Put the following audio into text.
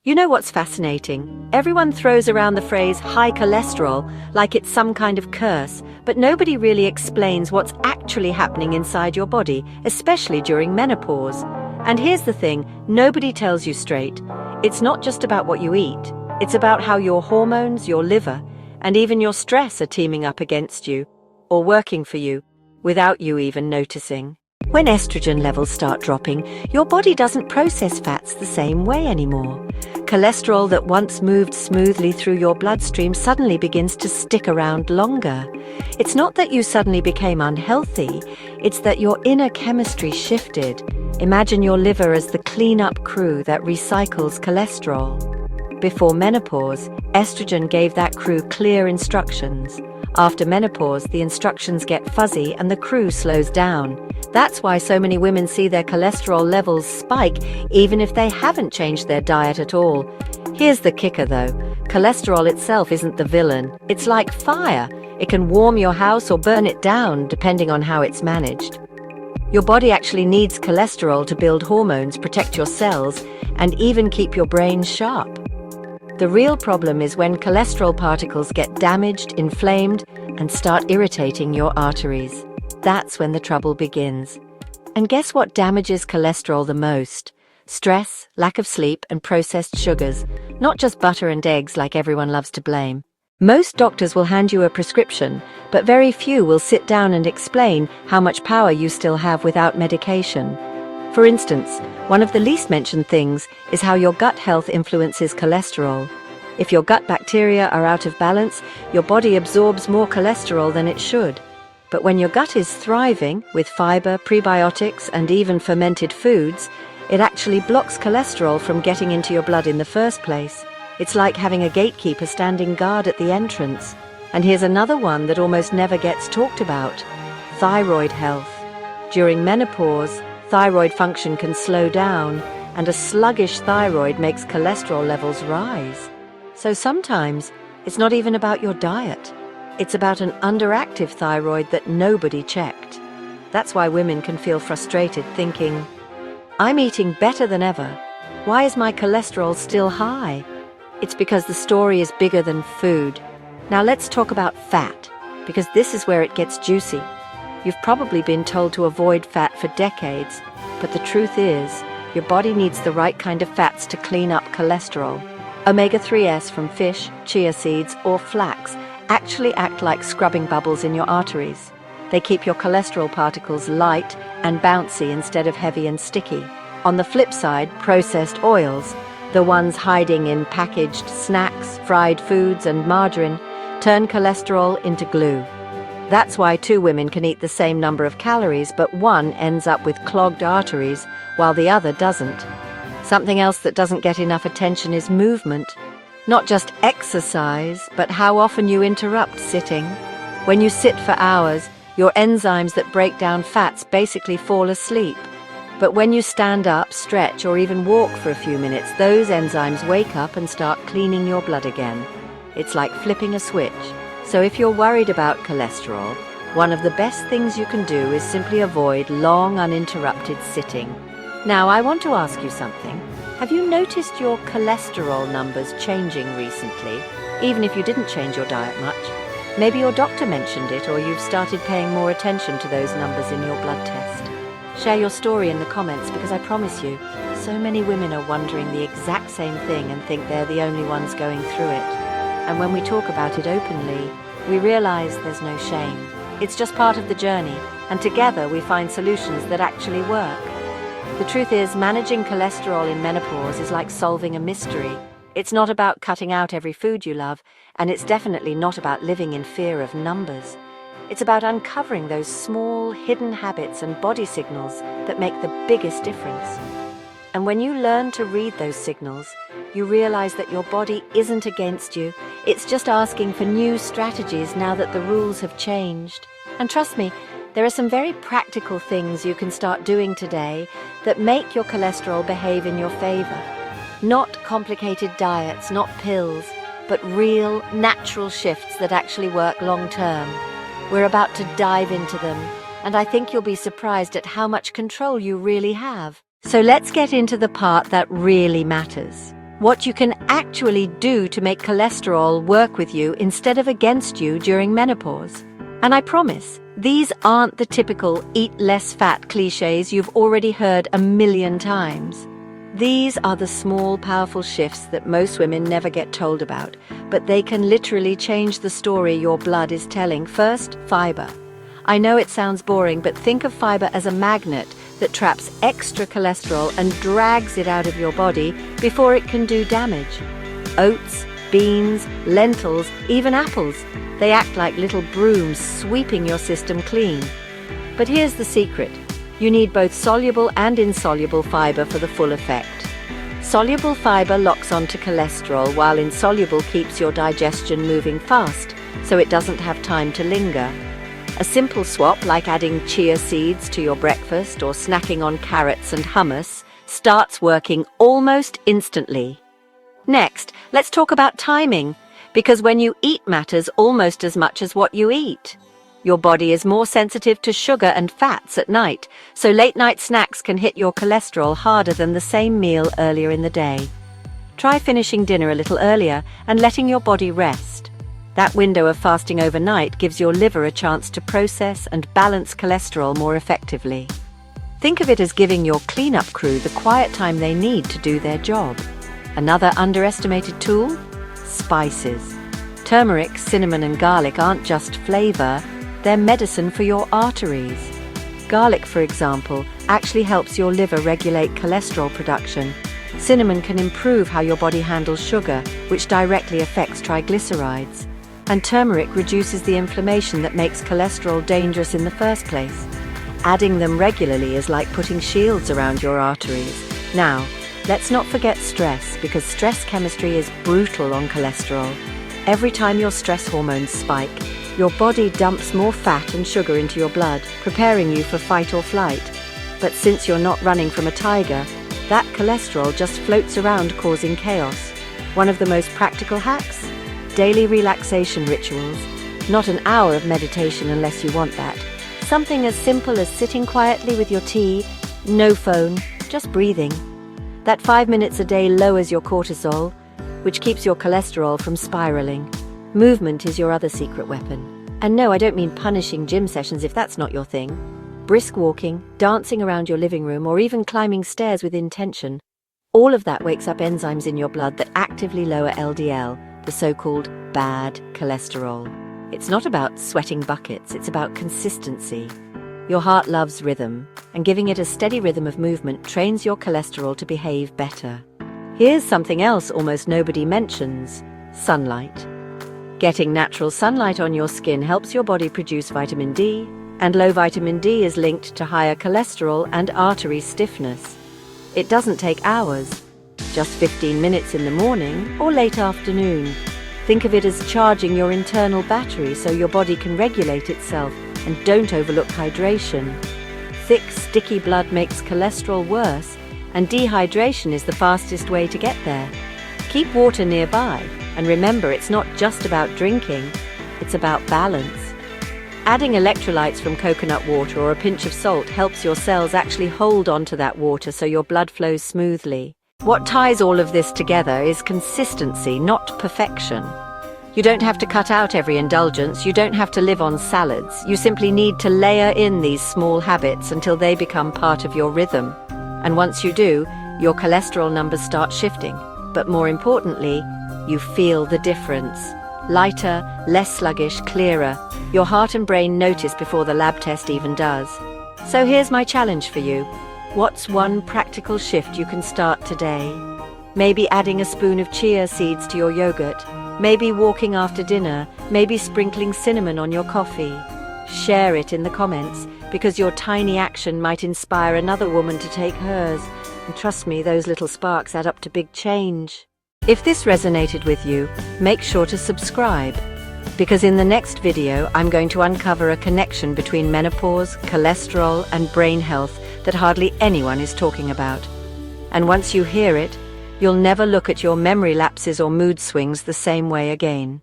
You know what's fascinating? Everyone throws around the phrase high cholesterol like it's some kind of curse, but nobody really explains what's actually happening inside your body, especially during menopause. And here's the thing, nobody tells you straight. It's not just about what you eat. It's about how your hormones, your liver, and even your stress are teaming up against you, or working for you, without you even noticing. When estrogen levels start dropping, your body doesn't process fats the same way anymore. Cholesterol that once moved smoothly through your bloodstream suddenly begins to stick around longer. It's not that you suddenly became unhealthy, it's that your inner chemistry shifted. Imagine your liver as the cleanup crew that recycles cholesterol. Before menopause, estrogen gave that crew clear instructions. After menopause, the instructions get fuzzy and the crew slows down. That's why so many women see their cholesterol levels spike even if they haven't changed their diet at all. Here's the kicker though, cholesterol itself isn't the villain. It's like fire. It can warm your house or burn it down depending on how it's managed. Your body actually needs cholesterol to build hormones, protect your cells, and even keep your brain sharp. The real problem is when cholesterol particles get damaged, inflamed, and start irritating your arteries. That's when the trouble begins. And guess what damages cholesterol the most? Stress, lack of sleep, and processed sugars, not just butter and eggs like everyone loves to blame. Most doctors will hand you a prescription, but very few will sit down and explain how much power you still have without medication. For instance, one of the least mentioned things is how your gut health influences cholesterol. If your gut bacteria are out of balance, your body absorbs more cholesterol than it should. But when your gut is thriving, with fiber, prebiotics, and even fermented foods, it actually blocks cholesterol from getting into your blood in the first place. It's like having a gatekeeper standing guard at the entrance. And here's another one that almost never gets talked about: thyroid health. During menopause, thyroid function can slow down, and a sluggish thyroid makes cholesterol levels rise. So sometimes, it's not even about your diet. It's about an underactive thyroid that nobody checked. That's why women can feel frustrated thinking, I'm eating better than ever. Why is my cholesterol still high? It's because the story is bigger than food. Now let's talk about fat, because this is where it gets juicy. You've probably been told to avoid fat for decades, but the truth is, your body needs the right kind of fats to clean up cholesterol. Omega-3s from fish, chia seeds, or flax actually act like scrubbing bubbles in your arteries. They keep your cholesterol particles light and bouncy instead of heavy and sticky. On the flip side, processed oils, the ones hiding in packaged snacks, fried foods, and margarine, turn cholesterol into glue. That's why two women can eat the same number of calories, but one ends up with clogged arteries while the other doesn't. Something else that doesn't get enough attention is movement. Not just exercise, but how often you interrupt sitting. When you sit for hours, your enzymes that break down fats basically fall asleep. But when you stand up, stretch, or even walk for a few minutes, those enzymes wake up and start cleaning your blood again. It's like flipping a switch. So if you're worried about cholesterol, one of the best things you can do is simply avoid long, uninterrupted sitting. Now, I want to ask you something. Have you noticed your cholesterol numbers changing recently, even if you didn't change your diet much? Maybe your doctor mentioned it, or you've started paying more attention to those numbers in your blood test. Share your story in the comments, because I promise you, so many women are wondering the exact same thing and think they're the only ones going through it. And when we talk about it openly, we realize there's no shame. It's just part of the journey, and together we find solutions that actually work. The truth is, managing cholesterol in menopause is like solving a mystery. It's not about cutting out every food you love, and it's definitely not about living in fear of numbers. It's about uncovering those small, hidden habits and body signals that make the biggest difference. And when you learn to read those signals, you realize that your body isn't against you. It's just asking for new strategies now that the rules have changed. And trust me, there are some very practical things you can start doing today that make your cholesterol behave in your favor. Not complicated diets, not pills, but real, natural shifts that actually work long term. We're about to dive into them, and I think you'll be surprised at how much control you really have. So let's get into the part that really matters. what you can actually do to make cholesterol work with you instead of against you during menopause. And I promise, these aren't the typical eat less fat cliches you've already heard a million times. These are the small, powerful shifts that most women never get told about, but they can literally change the story your blood is telling. First, fiber. I know it sounds boring, but think of fiber as a magnet that traps extra cholesterol and drags it out of your body before it can do damage. Oats, beans, lentils, even apples. They act like little brooms sweeping your system clean. But here's the secret. You need both soluble and insoluble fiber for the full effect. Soluble fiber locks onto cholesterol, while insoluble keeps your digestion moving fast, so it doesn't have time to linger. A simple swap, like adding chia seeds to your breakfast or snacking on carrots and hummus, starts working almost instantly. Next, let's talk about timing, because when you eat matters almost as much as what you eat. Your body is more sensitive to sugar and fats at night, so late-night snacks can hit your cholesterol harder than the same meal earlier in the day. Try finishing dinner a little earlier and letting your body rest. That window of fasting overnight gives your liver a chance to process and balance cholesterol more effectively. Think of it as giving your cleanup crew the quiet time they need to do their job. Another underestimated tool? Spices. Turmeric, cinnamon, and garlic aren't just flavor, they're medicine for your arteries. Garlic, for example, actually helps your liver regulate cholesterol production. Cinnamon can improve how your body handles sugar, which directly affects triglycerides. And turmeric reduces the inflammation that makes cholesterol dangerous in the first place. Adding them regularly is like putting shields around your arteries. Now, let's not forget stress, because stress chemistry is brutal on cholesterol. Every time your stress hormones spike, your body dumps more fat and sugar into your blood, preparing you for fight or flight. But since you're not running from a tiger, that cholesterol just floats around causing chaos. One of the most practical hacks? Daily relaxation rituals. Not an hour of meditation unless you want that. Something as simple as sitting quietly with your tea, no phone, just breathing. That 5 minutes a day lowers your cortisol, which keeps your cholesterol from spiraling. Movement is your other secret weapon. And no, I don't mean punishing gym sessions if that's not your thing. Brisk walking, dancing around your living room, or even climbing stairs with intention. All of that wakes up enzymes in your blood that actively lower LDL, the so-called bad cholesterol. It's not about sweating buckets, it's about consistency. Your heart loves rhythm, and giving it a steady rhythm of movement trains your cholesterol to behave better. Here's something else almost nobody mentions: sunlight. Getting natural sunlight on your skin helps your body produce vitamin D, and low vitamin D is linked to higher cholesterol and artery stiffness. It doesn't take hours, just 15 minutes in the morning or late afternoon. Think of it as charging your internal battery so your body can regulate itself, and don't overlook hydration. Thick, sticky blood makes cholesterol worse, and dehydration is the fastest way to get there. Keep water nearby, and remember, it's not just about drinking, it's about balance. Adding electrolytes from coconut water or a pinch of salt helps your cells actually hold onto that water so your blood flows smoothly. What ties all of this together is consistency, not perfection. You don't have to cut out every indulgence, you don't have to live on salads. You simply need to layer in these small habits until they become part of your rhythm. And once you do, your cholesterol numbers start shifting. But more importantly, you feel the difference. Lighter, less sluggish, clearer. Your heart and brain notice before the lab test even does. So here's my challenge for you. What's one practical shift you can start today? Maybe adding a spoon of chia seeds to your yogurt. Maybe walking after dinner. Maybe sprinkling cinnamon on your coffee. Share it in the comments, because your tiny action might inspire another woman to take hers. And trust me, those little sparks add up to big change. If this resonated with you, make sure to subscribe, because in the next video I'm going to uncover a connection between menopause, cholesterol, and brain health that hardly anyone is talking about. And once you hear it, you'll never look at your memory lapses or mood swings the same way again.